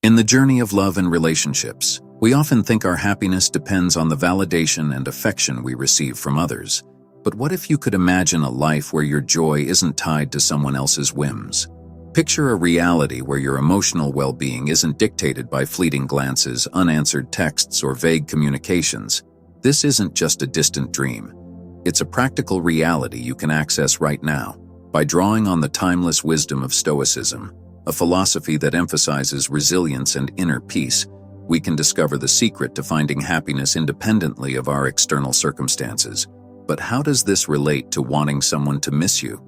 In the journey of love and relationships, we often think our happiness depends on the validation and affection we receive from others. But what if you could imagine a life where your joy isn't tied to someone else's whims? Picture a reality where your emotional well-being isn't dictated by fleeting glances, unanswered texts, or vague communications. This isn't just a distant dream. It's a practical reality you can access right now by drawing on the timeless wisdom of Stoicism, a philosophy that emphasizes resilience and inner peace. We can discover the secret to finding happiness independently of our external circumstances. But how does this relate to wanting someone to miss you?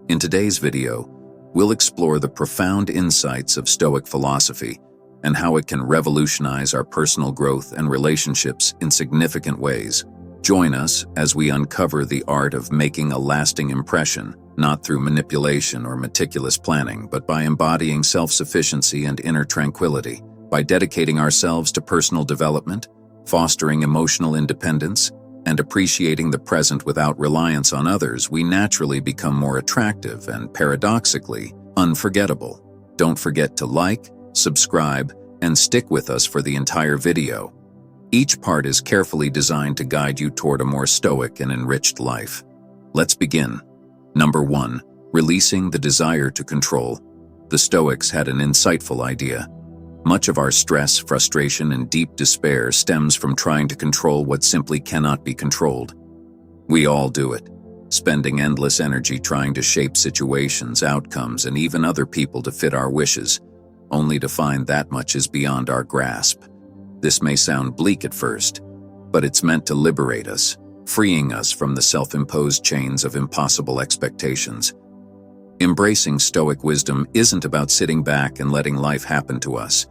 In today's video, we'll explore the profound insights of Stoic philosophy and how it can revolutionize our personal growth and relationships in significant ways. Join us as we uncover the art of making a lasting impression, not through manipulation or meticulous planning, but by embodying self-sufficiency and inner tranquility. By dedicating ourselves to personal development, fostering emotional independence, and appreciating the present without reliance on others, we naturally become more attractive and, paradoxically, unforgettable. Don't forget to like, subscribe, and stick with us for the entire video. Each part is carefully designed to guide you toward a more stoic and enriched life. Let's begin. Number 1. Releasing the desire to control. The Stoics had an insightful idea. Much of our stress, frustration, and deep despair stems from trying to control what simply cannot be controlled. We all do it, spending endless energy trying to shape situations, outcomes, and even other people to fit our wishes, only to find that much is beyond our grasp. This may sound bleak at first, but it's meant to liberate us, freeing us from the self-imposed chains of impossible expectations. Embracing Stoic wisdom isn't about sitting back and letting life happen to us.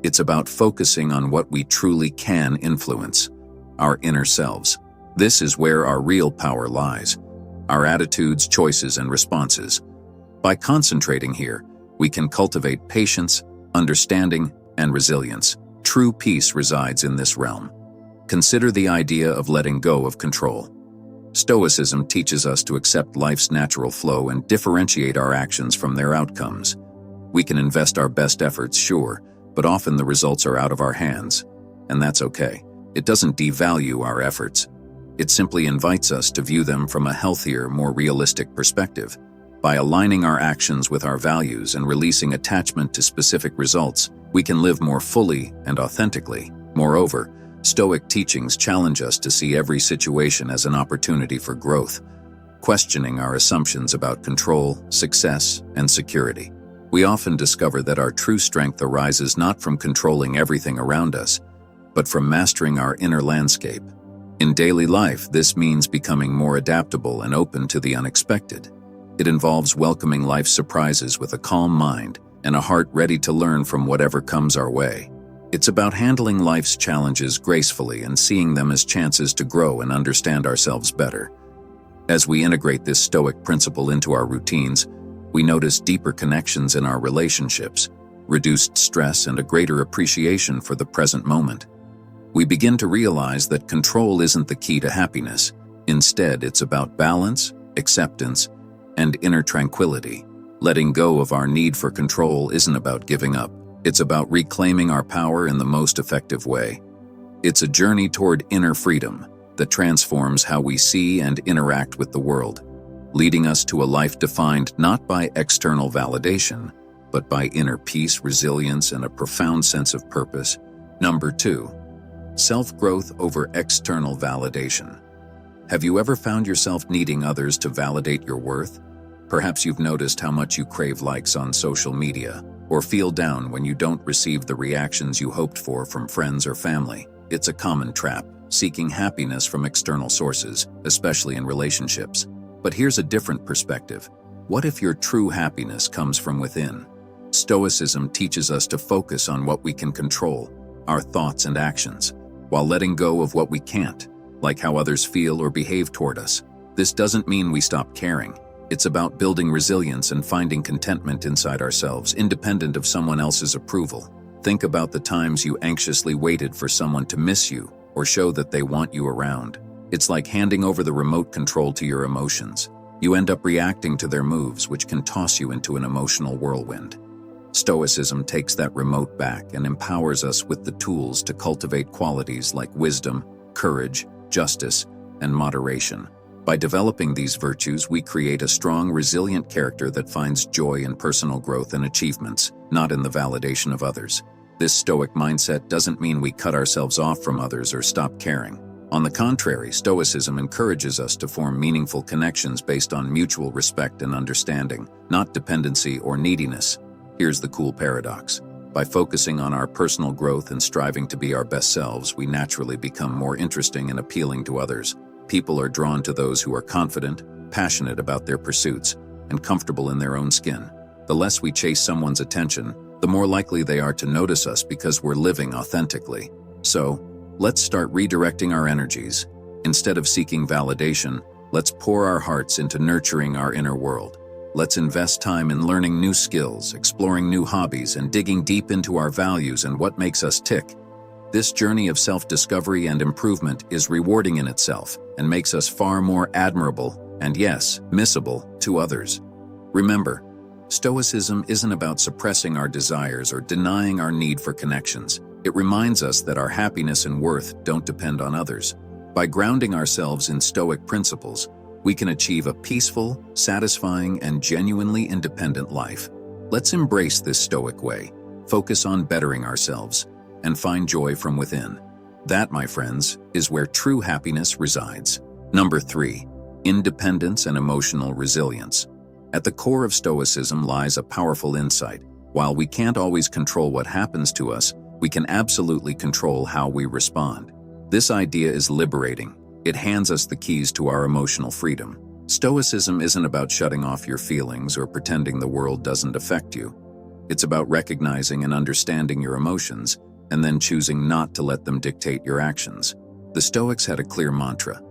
It's about focusing on what we truly can influence, our inner selves. This is where our real power lies, our attitudes, choices, and responses. By concentrating here, we can cultivate patience, understanding, and resilience. True peace resides in this realm. Consider the idea of letting go of control. Stoicism teaches us to accept life's natural flow and differentiate our actions from their outcomes. We can invest our best efforts, sure, but often the results are out of our hands, and that's okay. It doesn't devalue our efforts. It simply invites us to view them from a healthier, more realistic perspective. By aligning our actions with our values and releasing attachment to specific results, we can live more fully and authentically. Moreover, Stoic teachings challenge us to see every situation as an opportunity for growth, questioning our assumptions about control, success, and security. We often discover that our true strength arises not from controlling everything around us, but from mastering our inner landscape. In daily life, this means becoming more adaptable and open to the unexpected. It involves welcoming life's surprises with a calm mind and a heart ready to learn from whatever comes our way. It's about handling life's challenges gracefully and seeing them as chances to grow and understand ourselves better. As we integrate this Stoic principle into our routines, we notice deeper connections in our relationships, reduced stress, and a greater appreciation for the present moment. We begin to realize that control isn't the key to happiness. Instead, it's about balance, acceptance, and inner tranquility. Letting go of our need for control isn't about giving up. It's about reclaiming our power in the most effective way. It's a journey toward inner freedom that transforms how we see and interact with the world, leading us to a life defined not by external validation, but by inner peace, resilience, and a profound sense of purpose. Number 2. Self-growth over external validation. Have you ever found yourself needing others to validate your worth? Perhaps you've noticed how much you crave likes on social media, or feel down when you don't receive the reactions you hoped for from friends or family. It's a common trap, seeking happiness from external sources, especially in relationships. But here's a different perspective. What if your true happiness comes from within? Stoicism teaches us to focus on what we can control, our thoughts and actions, while letting go of what we can't, like how others feel or behave toward us. This doesn't mean we stop caring. It's about building resilience and finding contentment inside ourselves, independent of someone else's approval. Think about the times you anxiously waited for someone to miss you or show that they want you around. It's like handing over the remote control to your emotions. You end up reacting to their moves, which can toss you into an emotional whirlwind. Stoicism takes that remote back and empowers us with the tools to cultivate qualities like wisdom, courage, justice, and moderation. By developing these virtues, we create a strong, resilient character that finds joy in personal growth and achievements, not in the validation of others. This Stoic mindset doesn't mean we cut ourselves off from others or stop caring. On the contrary, Stoicism encourages us to form meaningful connections based on mutual respect and understanding, not dependency or neediness. Here's the cool paradox. By focusing on our personal growth and striving to be our best selves, we naturally become more interesting and appealing to others. People are drawn to those who are confident, passionate about their pursuits, and comfortable in their own skin. The less we chase someone's attention, the more likely they are to notice us because we're living authentically. So, let's start redirecting our energies. Instead of seeking validation, let's pour our hearts into nurturing our inner world. Let's invest time in learning new skills, exploring new hobbies, and digging deep into our values and what makes us tick. This journey of self-discovery and improvement is rewarding in itself and makes us far more admirable and, yes, missable to others. Remember, Stoicism isn't about suppressing our desires or denying our need for connections. It reminds us that our happiness and worth don't depend on others. By grounding ourselves in Stoic principles, we can achieve a peaceful, satisfying, and genuinely independent life. Let's embrace this Stoic way, focus on bettering ourselves, and find joy from within. That, my friends, is where true happiness resides. Number 3, independence and emotional resilience. At the core of Stoicism lies a powerful insight. While we can't always control what happens to us, we can absolutely control how we respond. This idea is liberating. It hands us the keys to our emotional freedom. Stoicism isn't about shutting off your feelings or pretending the world doesn't affect you. It's about recognizing and understanding your emotions and then choosing not to let them dictate your actions. The Stoics had a clear mantra: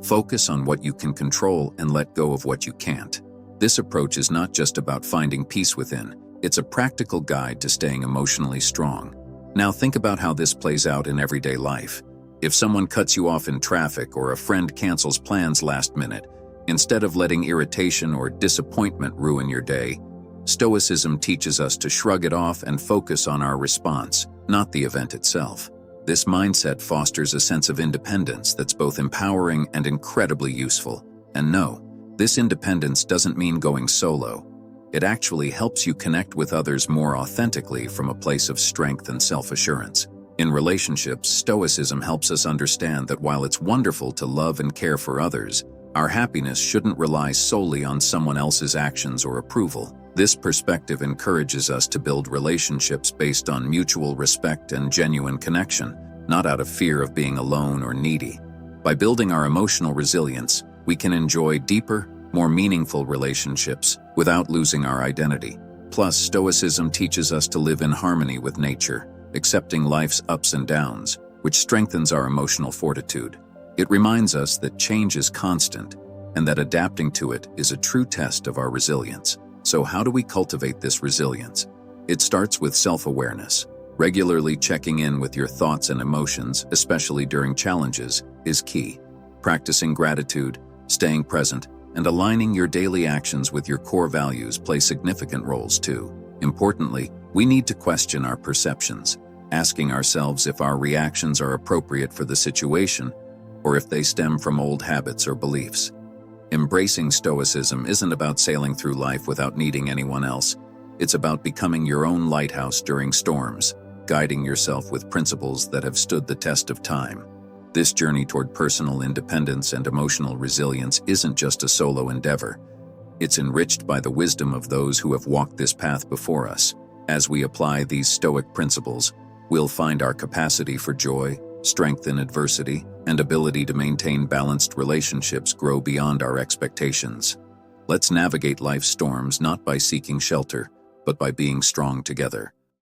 focus on what you can control and let go of what you can't. This approach is not just about finding peace within, it's a practical guide to staying emotionally strong. Now think about how this plays out in everyday life. If someone cuts you off in traffic or a friend cancels plans last minute, instead of letting irritation or disappointment ruin your day, Stoicism teaches us to shrug it off and focus on our response, not the event itself. This mindset fosters a sense of independence that's both empowering and incredibly useful. And no, this independence doesn't mean going solo. It actually helps you connect with others more authentically from a place of strength and self-assurance. In relationships, Stoicism helps us understand that while it's wonderful to love and care for others, our happiness shouldn't rely solely on someone else's actions or approval. This perspective encourages us to build relationships based on mutual respect and genuine connection, not out of fear of being alone or needy. By building our emotional resilience, we can enjoy deeper, more meaningful relationships without losing our identity. Plus, Stoicism teaches us to live in harmony with nature, accepting life's ups and downs, which strengthens our emotional fortitude. It reminds us that change is constant and that adapting to it is a true test of our resilience. So how do we cultivate this resilience? It starts with self-awareness. Regularly checking in with your thoughts and emotions, especially during challenges, is key. Practicing gratitude, staying present, and aligning your daily actions with your core values play significant roles too. Importantly, we need to question our perceptions, asking ourselves if our reactions are appropriate for the situation or if they stem from old habits or beliefs. Embracing Stoicism isn't about sailing through life without needing anyone else. It's about becoming your own lighthouse during storms, guiding yourself with principles that have stood the test of time. This journey toward personal independence and emotional resilience isn't just a solo endeavor. It's enriched by the wisdom of those who have walked this path before us. As we apply these Stoic principles, we'll find our capacity for joy, strength in adversity, and ability to maintain balanced relationships grow beyond our expectations. Let's navigate life's storms not by seeking shelter, but by being strong together.